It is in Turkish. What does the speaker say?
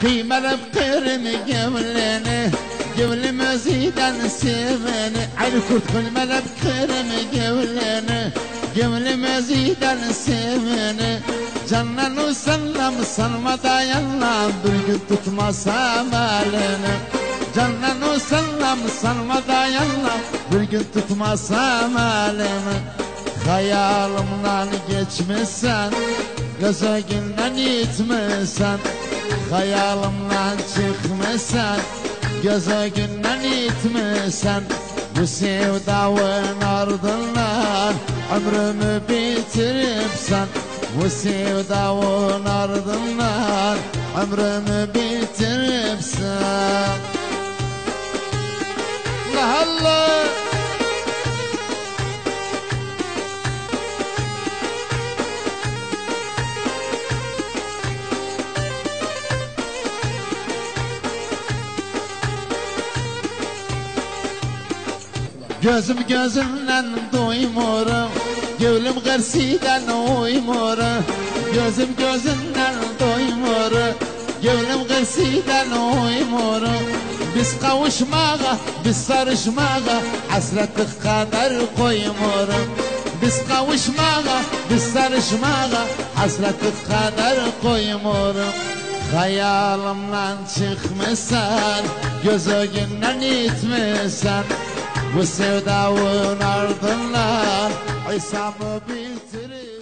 Kıymelip kırını gevleni Gevlim özüden seveni Aynı kurt kıymelip kırını gevleni Gevlim özüden seveni Canlan usallam sanma dayanlam Bir gün tutmasam elini Canlan usallam sanma dayanlam Bir gün tutmasam elini Hayalımdan geçmişsen Gözünden itmişsen Hayalımdan çıkmışsan Gözünden itmişsen Bu sevdavın ardından Ömrümü bitiripsen Bu sevdavın ardından Ömrümü bitiripsen Allah Allah Gözüm gözümden doymurum Gönlüm gırsiden uymurum Gözüm gözümden doymurum Gönlüm gırsiden uymurum Biz kavuşmağa, biz sarışmağa Hasretlik kadar koymurum Biz kavuşmağa, biz sarışmağa Hasretlik kadar koymurum Hayalımdan çıkmışsan Gözünden itmişsen Bu sevdavın ardından İsa'mı bitirir